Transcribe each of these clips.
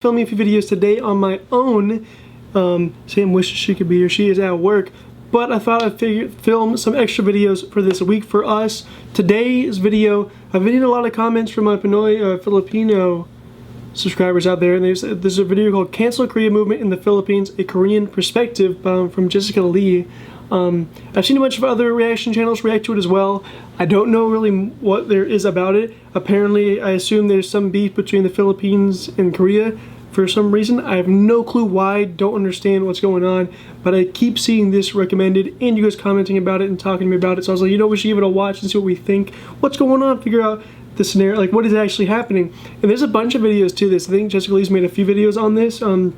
filming a few videos today on my own. Sam wishes she could be here. She is at work. But I thought I'd film some extra videos for this week for us. Today's video, I've been getting a lot of comments from my Pinoy Filipino subscribers out there, and they said there's a video called Cancel Korea Movement in the Philippines, a Korean Perspective from Jessica Lee. I've seen a bunch of other reaction channels react to it as well. I don't know really what there is about it. Apparently, I assume there's some beef between the Philippines and Korea for some reason. I have no clue why, don't understand what's going on, but I keep seeing this recommended and you guys commenting about it and talking to me about it, so I was like, you know, we should give it a watch and see what we think. What's going on? Figure out the scenario, like what is actually happening. And there's a bunch of videos to this. I think Jessica Lee's made a few videos on this. So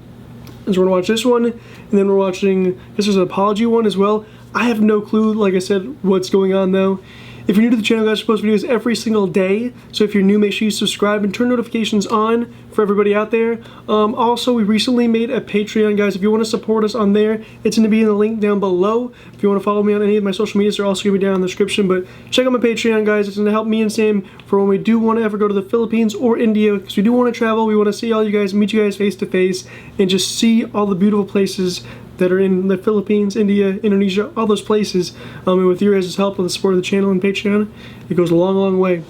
we're gonna watch this one, and then we're watching, I guess there's an apology one as well. I have no clue, like I said, what's going on though. If you're new to the channel, guys, I post videos every single day. So if you're new, make sure you subscribe and turn notifications on for everybody out there. Also, we recently made a Patreon, guys. If you want to support us on there, it's going to be in the link down below. If you want to follow me on any of my social medias, they're also going to be down in the description. But check out my Patreon, guys. It's going to help me and Sam for when we do want to ever go to the Philippines or India, because we do want to travel. We want to see all you guys, meet you guys face to face, and just see all the beautiful places that are in the Philippines, India, Indonesia, all those places. And with your guys' help and the support of the channel and Patreon, it goes a long, long way.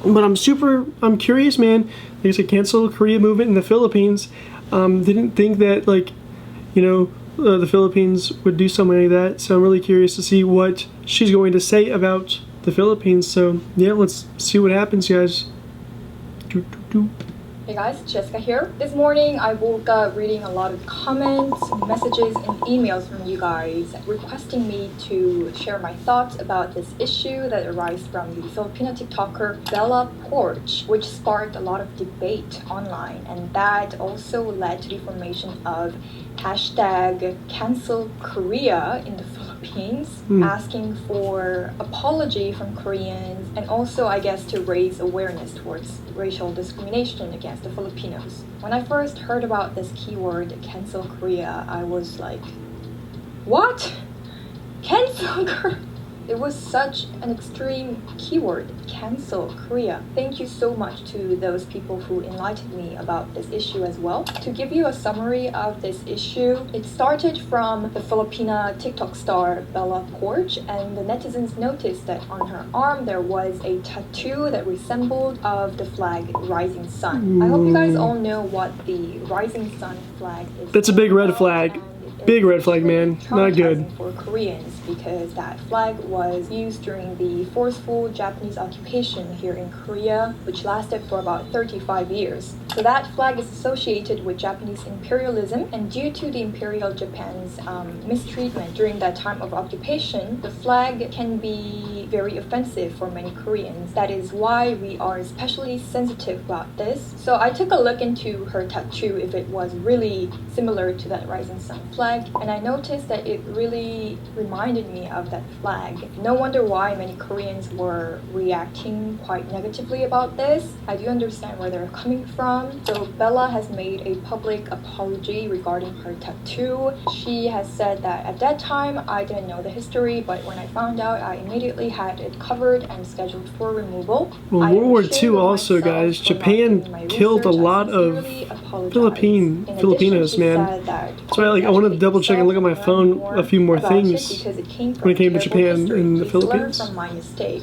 But I'm curious, man. Like I said, Cancel Korea Movement in the Philippines. Didn't think that, like, you know, the Philippines would do something like that. So I'm really curious to see what she's going to say about the Philippines. So yeah, let's see what happens, guys. Hey guys, Jessica here. This morning I woke up reading a lot of comments, messages, and emails from you guys requesting me to share my thoughts about this issue that arises from the Filipino TikToker Bella Poarch, which sparked a lot of debate online, and that also led to the formation of hashtag Cancel Korea in the Philippines, asking for apology from Koreans, and also, I guess, to raise awareness towards racial discrimination against the Filipinos. When I first heard about this keyword, Cancel Korea, I was like, what? Cancel Korea? It was such an extreme keyword, Cancel Korea. Thank you so much to those people who enlightened me about this issue as well. To give you a summary of this issue, it started from the Filipina TikTok star Bella Poarch, and the netizens noticed that on her arm there was a tattoo that resembled of the flag Rising Sun. I hope you guys all know what the Rising Sun flag is. That's a big red flag. Big red flag, man. Not good. For Koreans, because that flag was used during the forceful Japanese occupation here in Korea, which lasted for about 35 years. So that flag is associated with Japanese imperialism, and due to the Imperial Japan's mistreatment during that time of occupation, the flag can be very offensive for many Koreans. That is why we are especially sensitive about this. So I took a look into her tattoo, if it was really similar to that Rising Sun flag, and I noticed that it really reminded me of that flag. No wonder why many Koreans were reacting quite negatively about this. I do understand where they're coming from. So Bella has made a public apology regarding her tattoo. She has said that at that time I didn't know the history, but when I found out, I immediately had it covered and scheduled for removal. Well, World War II also, guys, Japan killed a lot of Filipinos, man. That's why I wanted to double check and look at my phone a few more things when it came to Japan and the Philippines. From my mistake.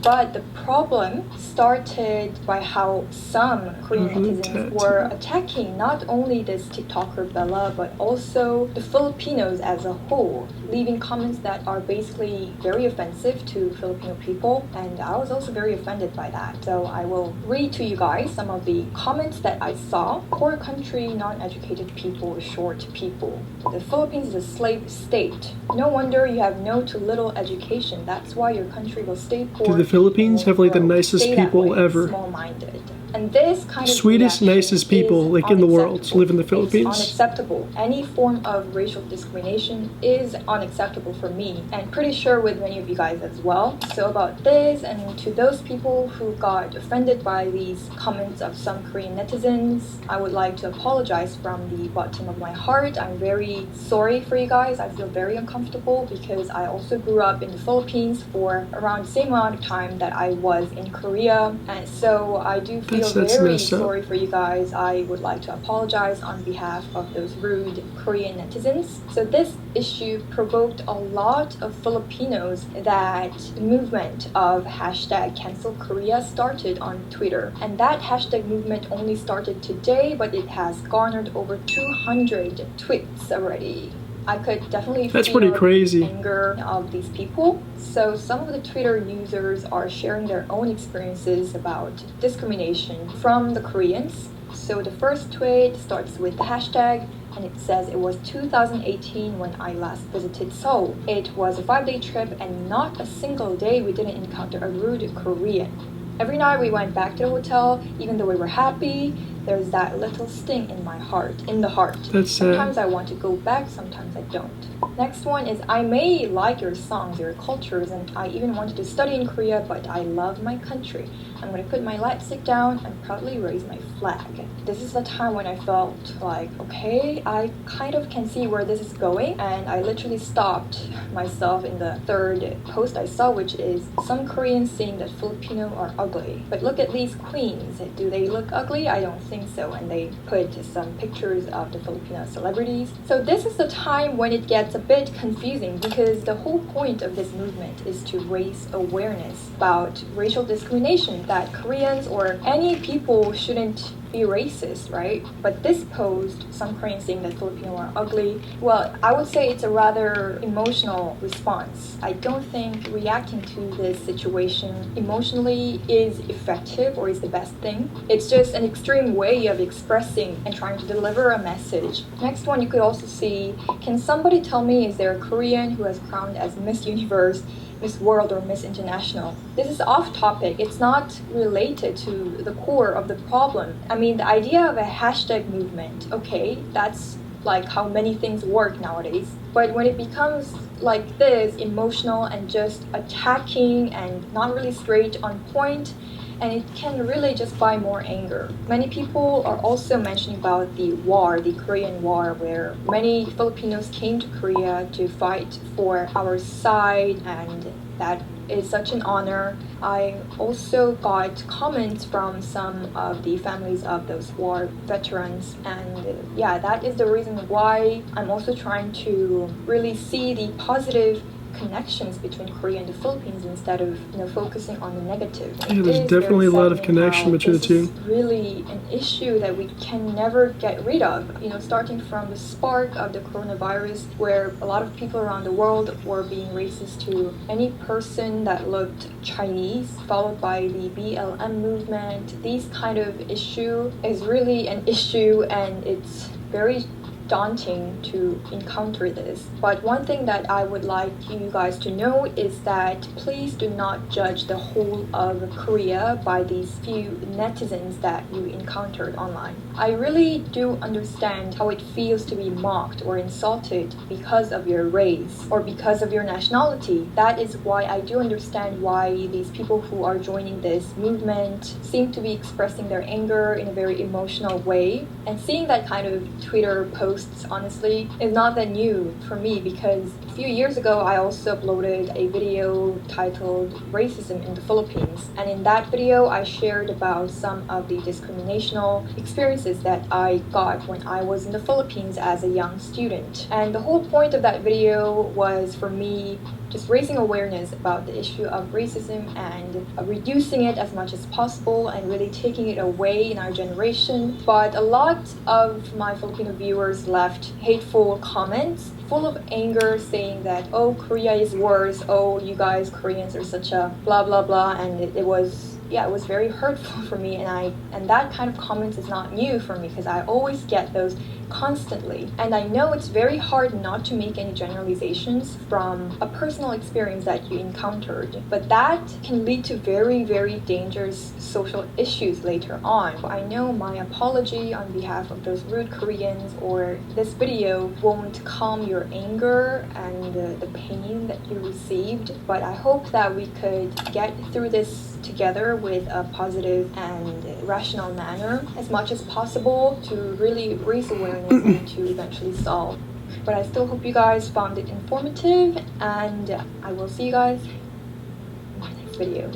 But the problem started by how some Korean netizens were attacking not only this TikToker Bella, but also the Filipinos as a whole, leaving comments that are basically very offensive to Filipino people, and I was also very offended by that. So I will read to you guys some of the comments that I saw. Poor country, non-educated people, short people. The Philippines is a slave state. No wonder you have no to little education. That's why your country will stay poor. Dude, the Philippines have like the nicest people ever. Small-minded. And this kind of sweetest, nicest people like in the world live in the Philippines. It's unacceptable. Any form of racial discrimination is unacceptable for me, and pretty sure with many of you guys as well. So about this, and to those people who got offended by these comments of some Korean netizens, I would like to apologize from the bottom of my heart. I'm very sorry for you guys. I feel very uncomfortable because I also grew up in the Philippines for around the same amount of time that I was in Korea, and so I do feel feel that's very messed up. sorry for you guys. I would like to apologize on behalf of those rude Korean netizens. So this issue provoked a lot of Filipinos that the movement of hashtag cancel Korea started on Twitter. And that hashtag movement only started today, but it has garnered over 200 tweets already. I could definitely That's feel pretty crazy. the anger of these people. So some of the Twitter users are sharing their own experiences about discrimination from the Koreans. So the first tweet starts with the hashtag, and it says it was 2018 when I last visited Seoul. It was a 5-day trip, and not a single day we didn't encounter a rude Korean. Every night we went back to the hotel, even though we were happy, there's that little sting in my heart, in the heart. That's sad. Sometimes I want to go back, sometimes I don't. Next one is, I may like your songs, your cultures, and I even wanted to study in Korea, but I love my country. I'm going to put my lipstick down and proudly raise my flag. This is the time when I felt like, okay, I kind of can see where this is going, and I literally stopped myself in the third post I saw, which is some Koreans saying that Filipino are ugly. But look at these queens. Do they look ugly? I don't think so. And they put some pictures of the Filipino celebrities. So this is the time when it gets a bit confusing, because the whole point of this movement is to raise awareness about racial discrimination, that Koreans or any people shouldn't be racist, right? But this post, some Koreans saying that Filipino are ugly, well, I would say it's a rather emotional response. I don't think reacting to this situation emotionally is effective or is the best thing. It's just an extreme way of expressing and trying to deliver a message. Next one, you could also see, can somebody tell me, is there a Korean who has crowned as Miss Universe, Miss World, or Miss International? This is off topic. It's not related to the core of the problem. I mean, the idea of a hashtag movement, okay, that's like how many things work nowadays. But when it becomes like this, emotional and just attacking and not really straight on point, and it can really just buy more anger. Many people are also mentioning about the war, the Korean War, where many Filipinos came to Korea to fight for our side, and that is such an honor. I also got comments from some of the families of those war veterans, and yeah, that is the reason why I'm also trying to really see the positive connections between Korea and the Philippines instead of focusing on the negative. Yeah, there's definitely a lot of connection between the two. This is really an issue that we can never get rid of. Starting from the spark of the coronavirus, where a lot of people around the world were being racist to any person that looked Chinese, followed by the BLM movement. These kind of issue is really an issue, and it's very daunting to encounter this. But one thing that I would like you guys to know is that please do not judge the whole of Korea by these few netizens that you encountered online. I really do understand how it feels to be mocked or insulted because of your race or because of your nationality. That is why I do understand why these people who are joining this movement seem to be expressing their anger in a very emotional way. And seeing that kind of Twitter post honestly is not that new for me, because a few years ago I also uploaded a video titled Racism in the Philippines, and in that video I shared about some of the discriminational experiences that I got when I was in the Philippines as a young student. And the whole point of that video was for me just raising awareness about the issue of racism and reducing it as much as possible and really taking it away in our generation. But a lot of my Filipino viewers left hateful comments full of anger, saying that, oh, Korea is worse, oh, you guys Koreans are such a blah blah blah, and it was very hurtful for me, and that kind of comments is not new for me, because I always get those constantly. And I know it's very hard not to make any generalizations from a personal experience that you encountered, but that can lead to very, very dangerous social issues later on. I know my apology on behalf of those rude Koreans or this video won't calm your anger and the pain that you received, but I hope that we could get through this together with a positive and rational manner as much as possible to really raise awareness and to eventually solve. But I still hope you guys found it informative, and I will see you guys in my next video.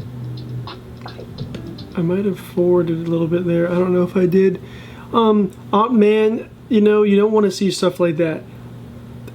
Bye. I might have forwarded a little bit there. I don't know if I did. Man, you know, you don't want to see stuff like that.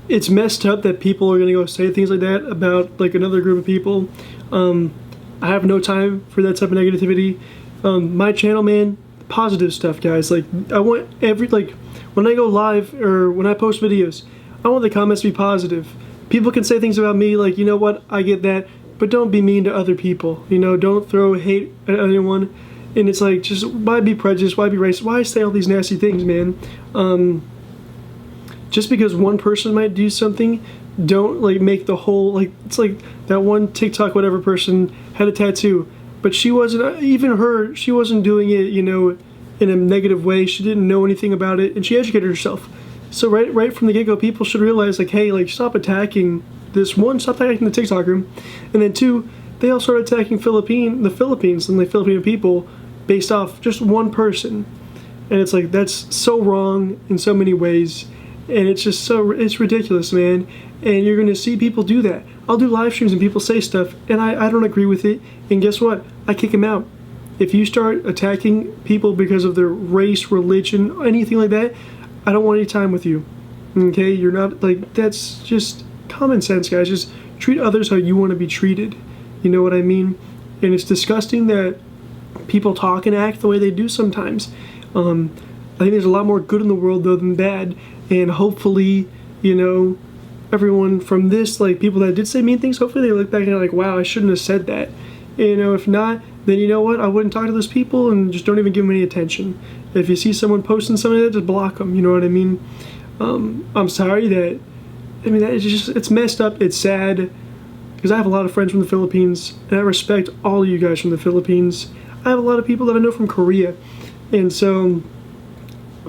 It's messed up that people are going to go say things like that about like another group of people. I have no time for that type of negativity. My channel, man, positive stuff, guys. Like, I want when I go live or when I post videos, I want the comments to be positive. People can say things about me like, you know what, I get that, but don't be mean to other people. You know, don't throw hate at anyone. And it's like, just why be prejudiced? Why be racist? Why say all these nasty things, man? Just because one person might do something, don't like make the whole, like, it's like that one TikTok whatever person had a tattoo, but she wasn't, even her, she wasn't doing it, you know, in a negative way. She didn't know anything about it, and she educated herself. So right from the get-go, people should realize, like, hey, like, stop attacking this one, stop attacking the TikToker, and then two, they all started attacking the Philippines and the Filipino people based off just one person, and it's like, that's so wrong in so many ways, and it's just so, it's ridiculous, man. And you're gonna see people do that. I'll do live streams and people say stuff, and I don't agree with it, and guess what? I kick them out. If you start attacking people because of their race, religion, anything like that, I don't want any time with you. Okay? You're not, like, that's just common sense, guys. Just treat others how you want to be treated. You know what I mean? And it's disgusting that people talk and act the way they do sometimes. I think there's a lot more good in the world, though, than bad. And hopefully, you know, everyone from this, like, people that did say mean things, hopefully they look back and are like, wow, I shouldn't have said that. You know, if not, then you know what? I wouldn't talk to those people and just don't even give them any attention. If you see someone posting something like that, just block them. You know what I mean? I'm sorry that, I mean, that is just, it's messed up. It's sad because I have a lot of friends from the Philippines, and I respect all of you guys from the Philippines. I have a lot of people that I know from Korea, and so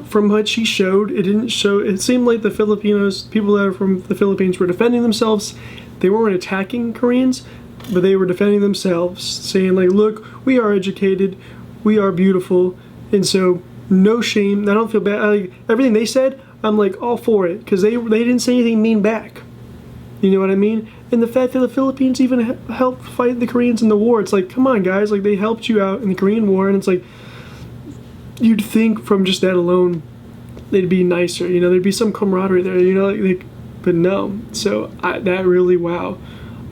from what she showed, it seemed like the Filipinos, people that are from the Philippines, were defending themselves. They weren't attacking Koreans, but they were defending themselves, saying like, look, we are educated, we are beautiful, and so no shame. I don't feel bad. Like, everything they said, I'm like all for it, because they didn't say anything mean back. You know what I mean? And the fact that the Philippines even helped fight the Koreans in the war, it's like, come on, guys, like, they helped you out in the Korean War, and it's like, you'd think from just that alone they'd be nicer, you know, there'd be some camaraderie there, you know, like, but no. So that really, wow.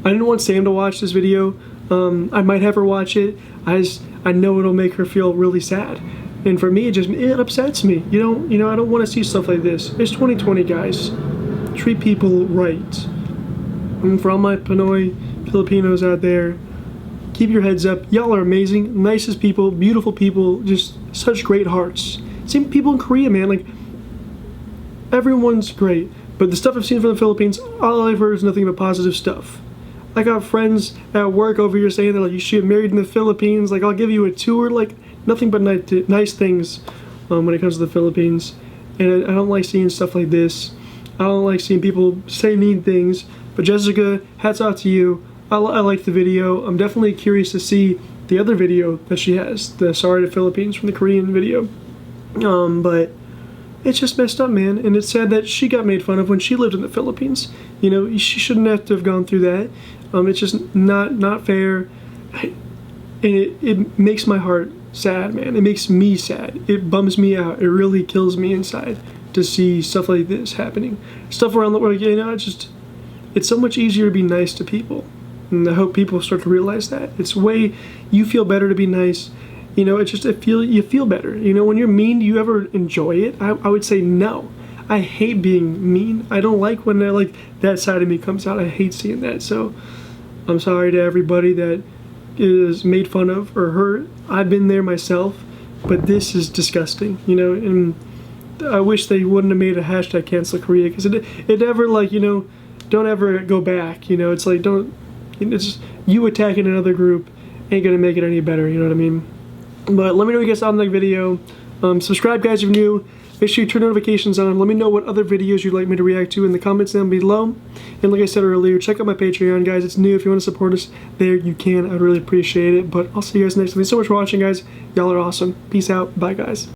I didn't want Sam to watch this video. I might have her watch it. I know it'll make her feel really sad, and for me, it upsets me. You know, I don't want to see stuff like this. It's 2020, guys. Treat people right. And for all my Pinoy Filipinos out there, keep your heads up. Y'all are amazing, nicest people, beautiful people, just such great hearts. Same people in Korea, man. Like, everyone's great. But the stuff I've seen from the Philippines, all I've heard is nothing but positive stuff. I got friends at work over here saying that, like, you should get married in the Philippines. Like, I'll give you a tour. Like, nothing but nice things when it comes to the Philippines. And I don't like seeing stuff like this. I don't like seeing people say mean things. But Jessica, hats off to you. I like the video. I'm definitely curious to see the other video that she has, the Sorry to Philippines from the Korean video. But it's just messed up, man. And it's sad that she got made fun of when she lived in the Philippines. You know, she shouldn't have to have gone through that. It's just not fair. And it makes my heart sad, man. It makes me sad. It bums me out. It really kills me inside to see stuff like this happening. Stuff around the world, you know, it's so much easier to be nice to people. And I hope people start to realize that. You feel better to be nice. You know, you feel better. You know, when you're mean, do you ever enjoy it? I would say no. I hate being mean. I don't like when that side of me comes out. I hate seeing that. So I'm sorry to everybody that is made fun of or hurt. I've been there myself, but this is disgusting, you know, and I wish they wouldn't have made a hashtag cancel Korea, because it never, like, you know, don't ever go back, you know. It's like, it's just, you attacking another group ain't gonna make it any better, you know what I mean? But let me know what you guys thought on the video. Subscribe, guys, if you're new. Make sure you turn notifications on. Let me know what other videos you'd like me to react to in the comments down below. And like I said earlier, check out my Patreon, guys. It's new. If you want to support us there, you can. I'd really appreciate it. But I'll see you guys next time. Thanks so much for watching, guys. Y'all are awesome. Peace out. Bye, guys.